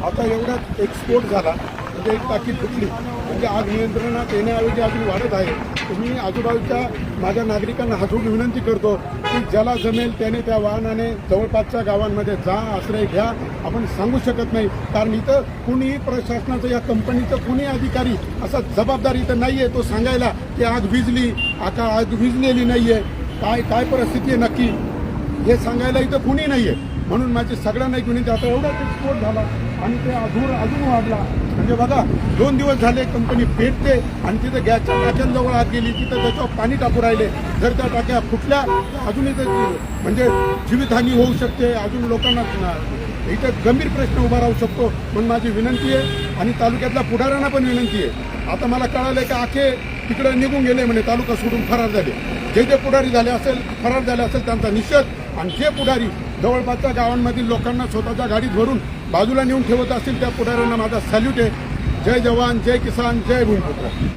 आता एवढ्यात एक स्फोट झाला म्हणजे एक टाकी फुटली म्हणजे आग नियंत्रणात येण्याऐवजी अजून वाढत आहे. तर मी आजूबाजूच्या माझ्या नागरिकांना हात जोडून विनंती करतो की ज्याला जमेल त्याने त्या वाहनाने जवळपासच्या गावांमध्ये जा, आश्रय घ्या. आपण सांगू शकत नाही कारण इथं कुणीही प्रशासनाचं या कंपनीचं कुणी अधिकारी असा जबाबदार इथं नाही आहे तो सांगायला की आग विझली, आग विझलेली नाही आहे, काय परिस्थिती आहे नक्की हे सांगायला इथं कुणी नाही आहे. म्हणून माझी सगळ्यांना एक विनंती, आता एवढाच एक स्फोट झाला आणि ते धूर अजून वाढला म्हणजे बघा 2 दिवस झाले कंपनी पेटते आणि तिथं गॅसच्या टाक्यांजवळ आत गेली, तिथं त्याच्यावर पाणी टाकू राहिले. जर त्या टाक्या फुटल्या तर अजूनही म्हणजे जीवितहानी होऊ शकते, अजून लोकांना इथं गंभीर प्रश्न उभा राहू शकतो. म्हणून माझी विनंती आहे आणि तालुक्यातल्या पुढाऱ्यांना पण विनंती आहे. आता मला कळालं की आखे तिकडे निघून गेले म्हणे, तालुका सोडून फरार झाले. जे पुढारी झाले असेल, फरार झाले असेल त्यांचा निषेध आणि जे पुढारी जवळपासच्या गावांमधील लोकांना स्वतःच्या गाडीत भरून बाजूला नेऊन ठेवत असतील त्या पुढाऱ्यांना माझा सॅल्यूट आहे. जय जवान, जय किसान, जय भूमिपुत्र.